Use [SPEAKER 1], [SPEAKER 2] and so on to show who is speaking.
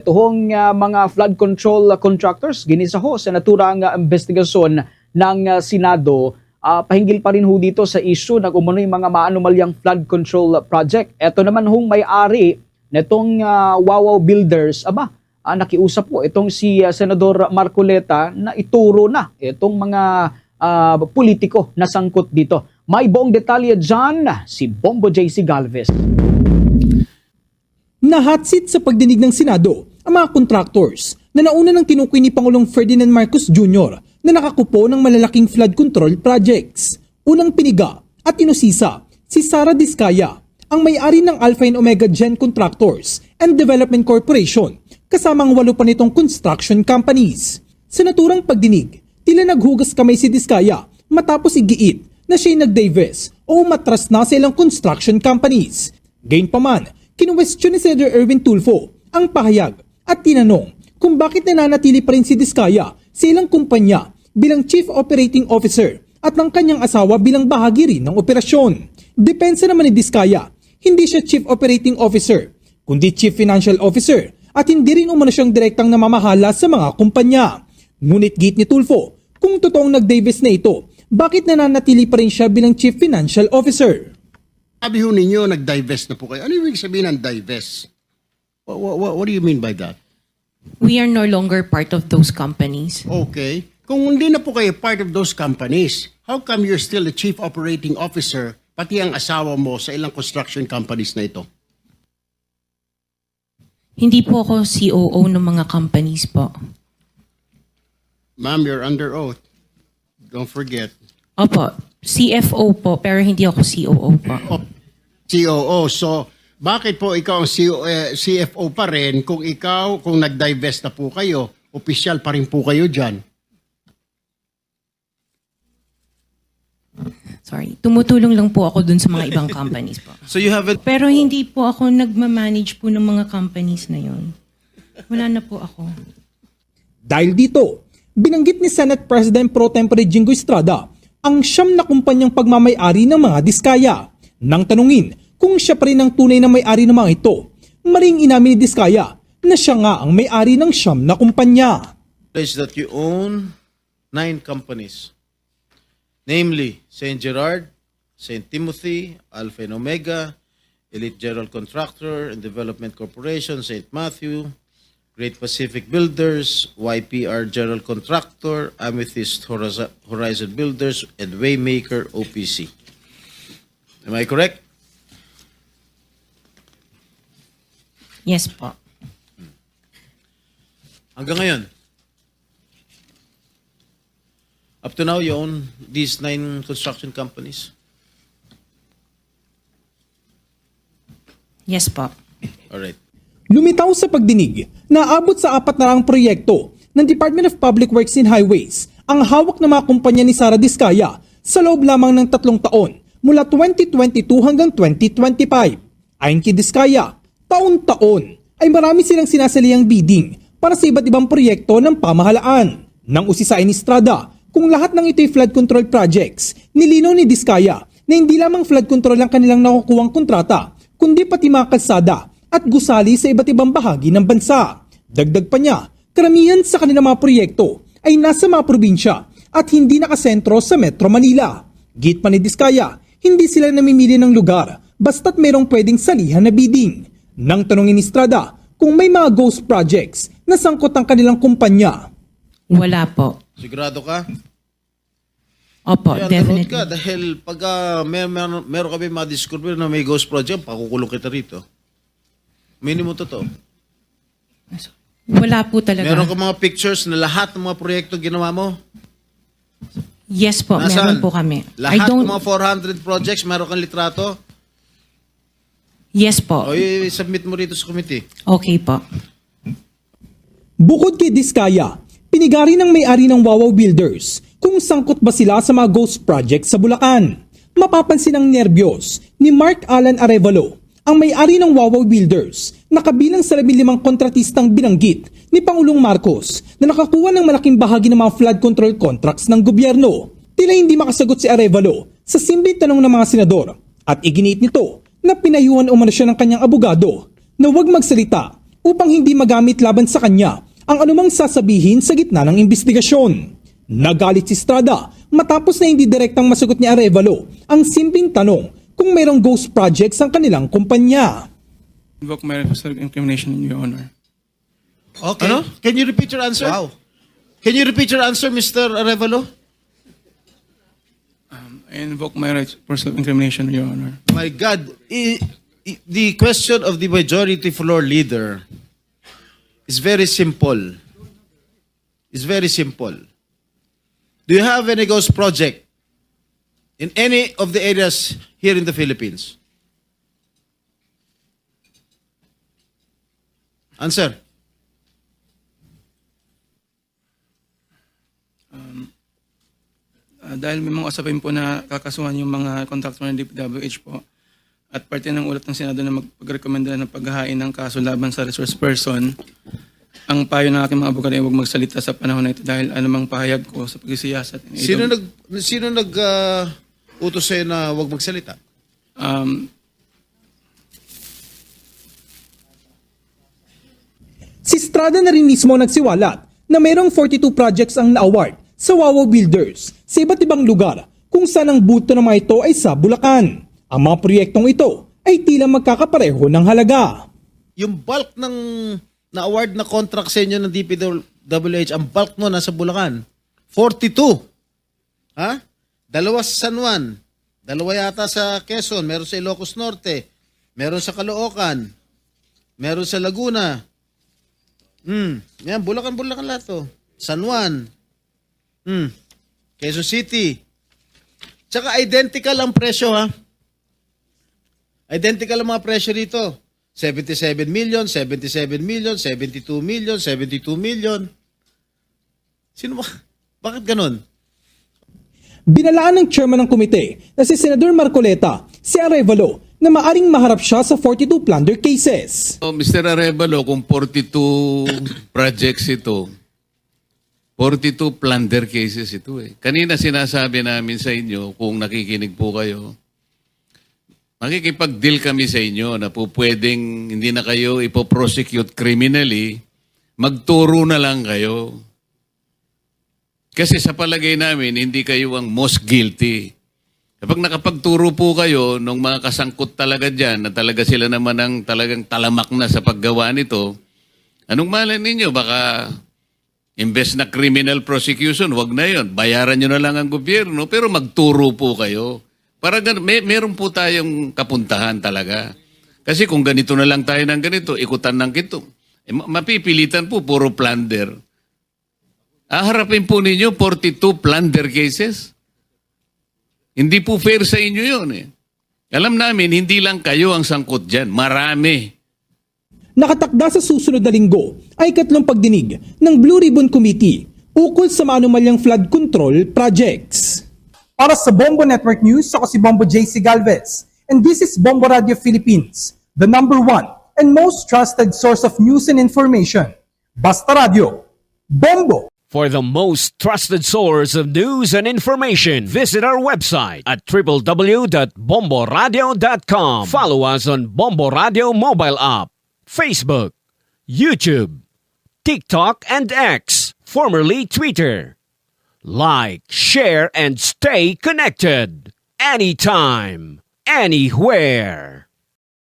[SPEAKER 1] Tuhong mga flood control contractors ginisaho sa naturang investigasyon ng Senado. Pahinggil pa rin ho dito sa issue ng umunoy mga maanumalyang flood control project. Ito naman hong may-ari netong Wawaw Builders. Nakiusap po itong si Senador Marcoleta na ituro na itong mga politiko na sangkot dito. May buong detalye dyan si Bombo JC Galvez.
[SPEAKER 2] Nahatsit sa pagdinig ng Senado ang mga contractors na nauna ng tinukoy ni Pangulong Ferdinand Marcos Jr. na nakakupo ng malalaking flood control projects. Unang piniga at inusisa si Sara Diskaya, ang may-ari ng Alpha and Omega Gen Contractors and Development Corporation, kasamang 8 pa nitong construction companies. Sa naturang pagdinig, tila naghugas kamay si Diskaya matapos igiit na siya'y nag-divest o umatras na sa ilang construction companies. Gayunpaman, kinuwestiyon ni Senator Erwin Tulfo ang pahayag at tinanong kung bakit nananatili pa rin si Diskaya sa ilang kumpanya bilang Chief Operating Officer at ng kanyang asawa bilang bahagi rin ng operasyon. Depensa naman ni Diskaya, hindi siya Chief Operating Officer, kundi Chief Financial Officer at hindi rin umano siyang direktang namamahala sa mga kumpanya. Ngunit gate ni Tulfo, kung totoong nag-divest na ito, bakit nananatili pa rin siya bilang Chief Financial Officer?
[SPEAKER 3] Sabi ho ninyo, nag-divest na po kayo. Ano ibig sabihin ng divest? What do you mean by that?
[SPEAKER 4] We are no longer part of those companies.
[SPEAKER 3] Okay. Kung hindi na po kayo part of those companies, how come you're still the chief operating officer, pati ang asawa mo sa ilang construction companies na ito?
[SPEAKER 4] Hindi po ako COO ng mga companies po.
[SPEAKER 3] Ma'am, you're under oath. Don't forget.
[SPEAKER 4] Opo, CFO po, pero hindi ako COO po.
[SPEAKER 3] COO. So, bakit po ikaw ang CFO pa rin kung nag-divest na po kayo, opisyal pa rin po kayo dyan?
[SPEAKER 4] Sorry, tumutulong lang po ako dun sa mga ibang companies po.
[SPEAKER 5] So you haven't...
[SPEAKER 4] Pero hindi po ako nagmamanage po ng mga companies na yun. Wala na po ako.
[SPEAKER 2] Dahil dito, binanggit ni Senate President Pro Tempore Jingo Estrada ang 9 na kumpanyang pagmamay-ari ng mga Diskaya. Nang tanungin kung siya pa rin ang tunay na may-ari ng mga ito, maring inamin ni Diskaya na siya nga ang may-ari ng 9 na kumpanya.
[SPEAKER 5] Is that you own 9 companies. Namely, St. Gerard, St. Timothy, Alpha and Omega, Elite General Contractor and Development Corporation, St. Matthew, Great Pacific Builders, YPR General Contractor, Amethyst Horizon Builders, and Waymaker OPC. Am I correct?
[SPEAKER 4] Yes po.
[SPEAKER 5] Hanggang ngayon, up to now, you own these 9 construction companies?
[SPEAKER 4] Yes po.
[SPEAKER 5] Alright.
[SPEAKER 2] Lumitaw sa pagdinig na abot sa 4 na raang proyekto ng Department of Public Works and Highways ang hawak ng mga kumpanya ni Sara Diskaya sa loob lamang ng 3 taon mula 2022 hanggang 2025. Ayon kay Diskaya, taon-taon ay marami silang sinasalihang bidding para sa iba't ibang proyekto ng pamahalaan. Nang usisain ni Estrada kung lahat ng ito'y flood control projects, nilinaw ni Diskaya na hindi lamang flood control ang kanilang nakukuhang kontrata, kundi pati mga kalsada at gusali sa iba't ibang bahagi ng bansa. Dagdag pa niya, karamihan sa kanilang mga proyekto ay nasa mga probinsya at hindi nakasentro sa Metro Manila. Git pa ni Diskaya, hindi sila namimili ng lugar basta't mayroong pwedeng salihan na bidding. Nang tanongin ni Estrada kung may mga ghost projects na sangkot ang kanilang kumpanya.
[SPEAKER 4] Wala po.
[SPEAKER 5] Sigurado ka?
[SPEAKER 4] Opo,
[SPEAKER 5] Kaya
[SPEAKER 4] definitely.
[SPEAKER 5] ka dahil pag meron kami ma-discover na may ghost project, pakukulong kita rito. Minimum totoo.
[SPEAKER 4] Wala po talaga.
[SPEAKER 5] Meron ka mga pictures na lahat ng mga proyekto ginawa mo?
[SPEAKER 4] Yes po,
[SPEAKER 5] Nasaan?
[SPEAKER 4] meron po kami.
[SPEAKER 5] Lahat ng mga 400 projects, meron kang litrato?
[SPEAKER 4] Yes po.
[SPEAKER 5] O i-submit mo rito sa committee.
[SPEAKER 4] Okay po.
[SPEAKER 2] Bukod kay Diskaya, pinigari ng may-ari ng Wawaw Builders kung sangkot ba sila sa mga ghost project sa Bulacan. Mapapansin ang nerbiyos ni Mark Alan Arevalo, ang may-ari ng Wawaw Builders, na kabilang sa 15 kontratistang binanggit ni Pangulong Marcos na nakakuha ng malaking bahagi ng mga flood control contracts ng gobyerno. Tila hindi makasagot si Arevalo sa simpleng tanong ng mga senador at iginiit nito na pinayuhan umano siya ng kanyang abogado na huwag magsalita o upang hindi magamit laban sa kanya ang anumang sasabihin sa gitna ng investigasyon. Nagalit si Estrada matapos na hindi direktang masagot ni Arevalo ang simpleng tanong kung mayroong ghost projects ang kanilang kumpanya.
[SPEAKER 6] Invoke my right of self-incrimination, Your Honor.
[SPEAKER 5] Okay. Ano? Can you repeat your answer? Wow. Can you repeat your answer, Mr. Arevalo?
[SPEAKER 6] I invoke my right for self-incrimination, Your Honor.
[SPEAKER 5] My God, the question of the majority floor leader is very simple. It's very simple. Do you have any ghost project in any of the areas here in the Philippines? Answer.
[SPEAKER 6] Dahil may mga usapin po na kakasuhan yung mga contractor ng DPWH po at parte ng ulat ng Senado na magpagrekomenda ng paghahain ng kaso laban sa resource person, ang payo ng aking mga abogado ay huwag magsalita sa panahon na ito dahil anumang pahayag ko sa pagsisiyasat.
[SPEAKER 5] Sino nag utos sa'yo na huwag magsalita?
[SPEAKER 2] Si Estrada na rin mismo nagsiwalat na mayroong 42 projects ang na-award sa Wawa Builders sa iba't ibang lugar kung saan ang buto ng mga ito ay sa Bulacan. Ang mga proyektong ito ay tila magkakapareho ng halaga.
[SPEAKER 5] Yung bulk ng na-award na contract sa inyo ng DPWH, ang bulk mo nasa Bulacan. 42. Ha? 2 sa San Juan. 2 yata sa Quezon. Meron sa Ilocos Norte. Meron sa Caloocan. Meron sa Laguna. Yan, Bulacan lahat to. San Juan. Quezon City. Tsaka identical ang presyo, ha? Identical ang mga presyo dito. 77 million, 77 million, 72 million, 72 million. Sino ba? Bakit ganun?
[SPEAKER 2] Binalaan ng chairman ng komite na si Senador Marcoleta si Arevalo na maaring maharap siya sa 42 plunder cases.
[SPEAKER 7] Mr. Arevalo, kung 42 projects ito, 42 plunder cases ito eh. Kanina sinasabi namin sa inyo, kung nakikinig po kayo, makikipag-deal kami sa inyo na po pwedeng hindi na kayo ipoprosecute criminally, magturo na lang kayo. Kasi sa palagay namin, hindi kayo ang most guilty. Kapag nakapagturo po kayo ng mga kasangkot talaga dyan, na talaga sila naman ang talagang talamak na sa paggawa nito, anong malay ninyo? Baka imbes na criminal prosecution, wag na yon. Bayaran nyo na lang ang gobyerno, pero magturo po kayo. Para meron po tayong kapuntahan talaga. Kasi kung ganito na lang tayo ng ganito, ikutan ng kito, mapipilitan po, puro plunder. Harapin po ninyo 42 plunder cases. Hindi po fair sa inyo yun eh. Alam namin, hindi lang kayo ang sangkot dyan. Marami.
[SPEAKER 2] Nakatakda sa susunod na linggo ay ikatlong pagdinig ng Blue Ribbon Committee ukol sa maanumalyang flood control projects. Para sa Bombo Network News, ako si Bombo JC Galvez. And this is Bombo Radio Philippines, the #1 and most trusted source of news and information. Basta Radio. Bombo!
[SPEAKER 8] For the most trusted source of news and information, visit our website at www.bomboradio.com. Follow us on Bombo Radio mobile app, Facebook, YouTube, TikTok, and X, formerly Twitter. Like, share, and stay connected. Anytime, anywhere.